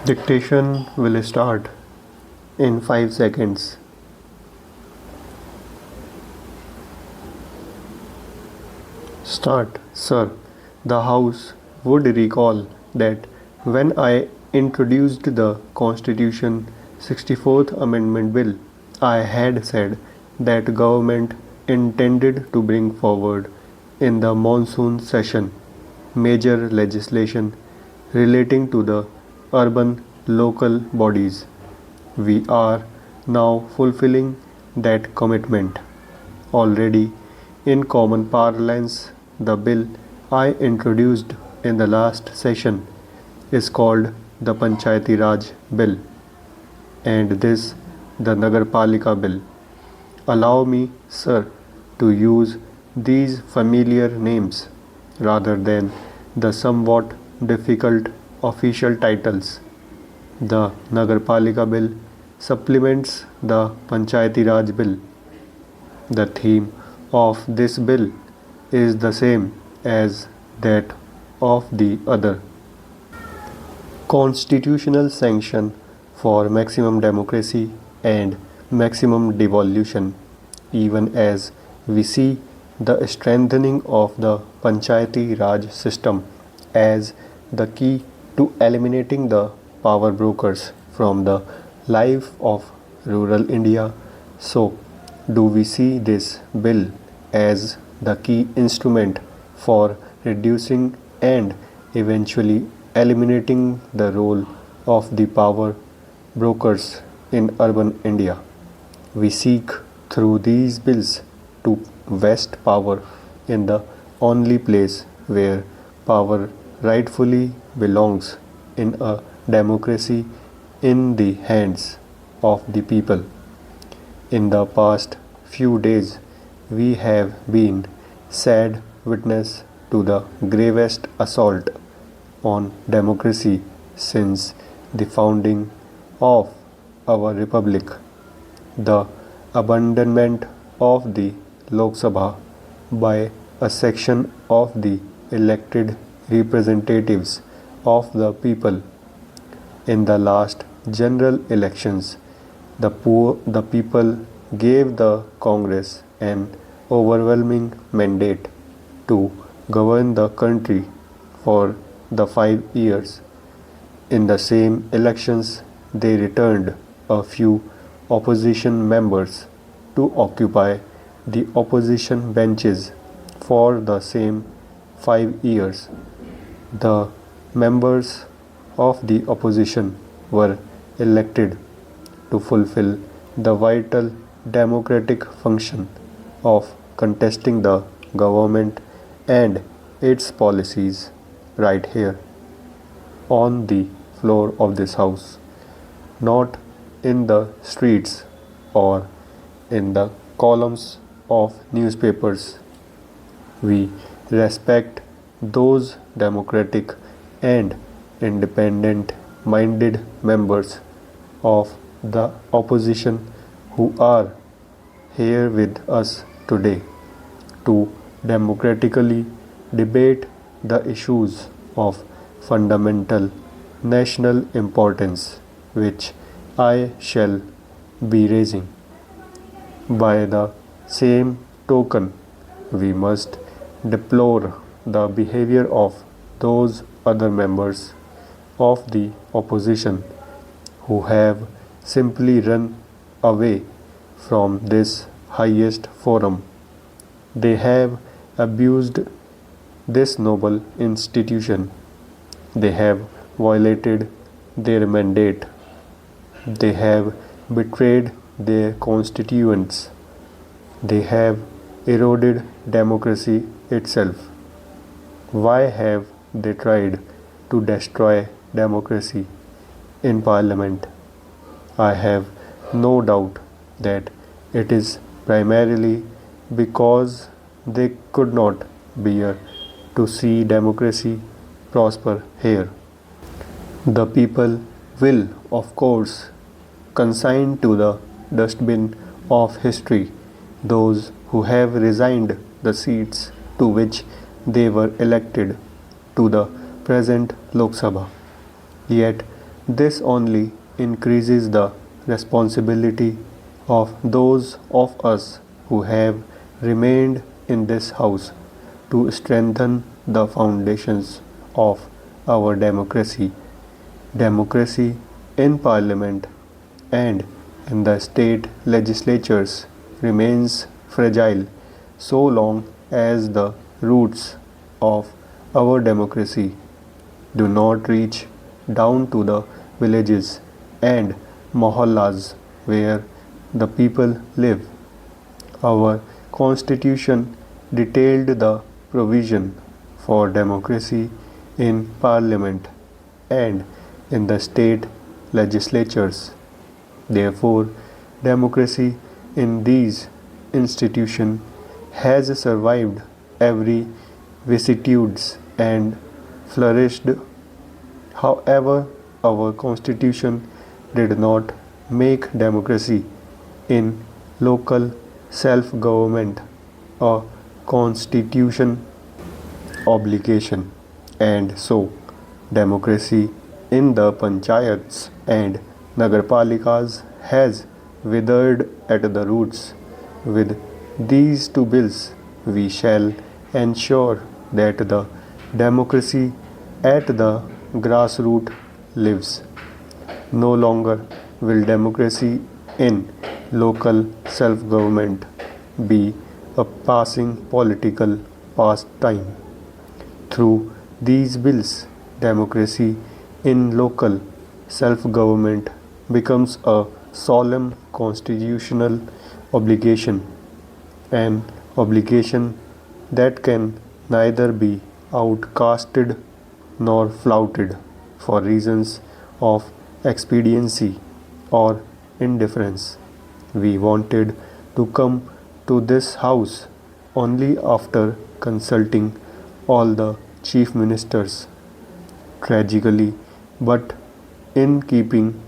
Dictation will start in 5 seconds. Start. Sir, the House would recall that when I introduced the Constitution 64th Amendment Bill, I had said that government intended to bring forward in the monsoon session major legislation relating to the urban local bodies. We are now fulfilling that commitment. Already, in common parlance, the bill I introduced in the last session is called the Panchayati Raj Bill, and this the Nagarpalika Bill. Allow me, sir, to use these familiar names rather than the somewhat difficult official titles. The Nagarpalika Bill supplements the Panchayati Raj Bill. The theme of this bill is the same as that of the other. Constitutional sanction for maximum democracy and maximum devolution, even as we see the strengthening of the Panchayati Raj system as the key to eliminating the power brokers from the life of rural India. So, do we see this bill as the key instrument for reducing and eventually eliminating the role of the power brokers in urban India? We seek through these bills to vest power in the only place where power rightfully belongs in a democracy, in the hands of the people. In the past few days, we have been sad witness to the gravest assault on democracy since the founding of our republic. The abandonment of the Lok Sabha by a section of the elected representatives of the people. In the last general elections, the people gave the Congress an overwhelming mandate to govern the country for the 5 years. In the same elections, they returned a few opposition members to occupy the opposition benches for the same 5 years. The members of the opposition were elected to fulfill the vital democratic function of contesting the government and its policies right here on the floor of this house, not in the streets or in the columns of newspapers. We respect those democratic and independent minded members of the opposition who are here with us today to democratically debate the issues of fundamental national importance which I shall be raising. By the same token, we must deplore the behavior of those other members of the opposition who have simply run away from this highest forum. They have abused this noble institution. They have violated their mandate. They have betrayed their constituents. They have eroded democracy itself. Why have they tried to destroy democracy in Parliament? I have no doubt that it is primarily because they could not bear to see democracy prosper here. The people will, of course, consign to the dustbin of history those who have resigned the seats to which they were elected to the present Lok Sabha. Yet This only increases the responsibility of those of us who have remained in this house to strengthen the foundations of our democracy. Democracy in Parliament and in the state legislatures remains fragile so long as the roots of our democracy do not reach down to the villages and mohallas where the people live. Our constitution detailed the provision for democracy in parliament and in the state legislatures. Therefore, democracy in these institutions has survived every vicissitudes and flourished. However, our constitution did not make democracy in local self-government a constitution obligation, and so democracy in the panchayats and nagarpalikas has withered at the roots. With these two bills, we shall ensure that the democracy at the grassroots lives. No longer will democracy in local self-government be a passing political pastime. Through these bills, democracy in local self-government becomes a solemn constitutional obligation, an obligation that can neither be outcasted nor flouted for reasons of expediency or indifference. We wanted to come to this house only after consulting all the chief ministers. Tragically, but in keeping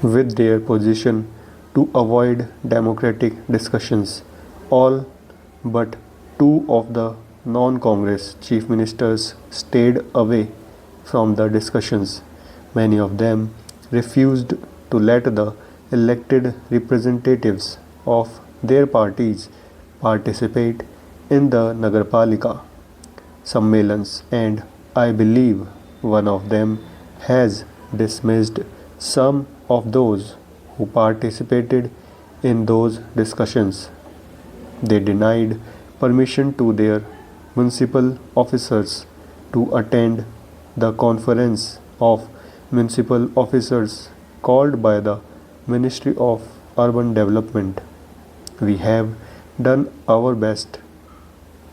with their position to avoid democratic discussions, all but two of the non-Congress chief ministers stayed away from the discussions. Many of them refused to let the elected representatives of their parties participate in the Nagarpalika Sammelans, and I believe one of them has dismissed some of those who participated in those discussions. They denied permission to their municipal officers to attend the conference of municipal officers called by the Ministry of Urban Development. We have done our best.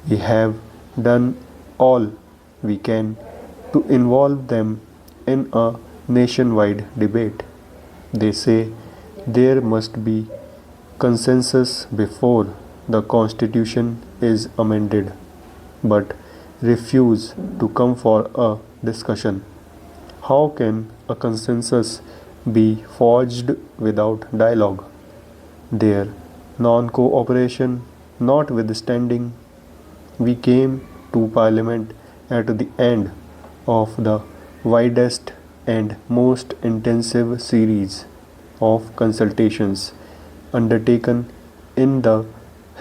We have done all we can to involve them in a nationwide debate. They say there must be consensus before the Constitution is amended, but refuse to come for a discussion. How can a consensus be forged without dialogue? Their non cooperation notwithstanding, we came to Parliament at the end of the widest and most intensive series of consultations undertaken in the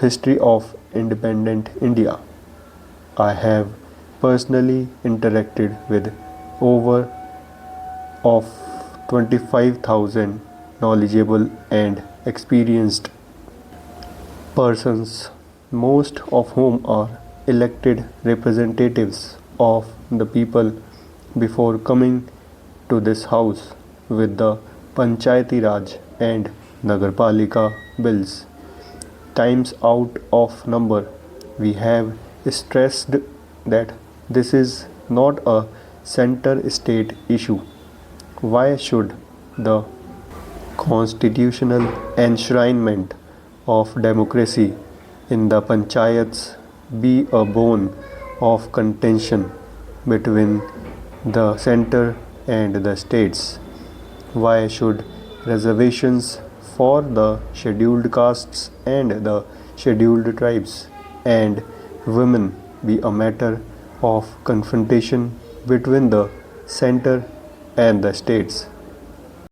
history of independent India. I have personally interacted with over of 25,000 knowledgeable and experienced persons, most of whom are elected representatives of the people, before coming to this house with the Panchayati Raj and Nagarpalika bills. Times out of number, we have stressed that this is not a center state issue. Why should the constitutional enshrinement of democracy in the panchayats be a bone of contention between the center and the states? Why should reservations for the scheduled castes and the scheduled tribes and women be a matter of confrontation between the center and the states.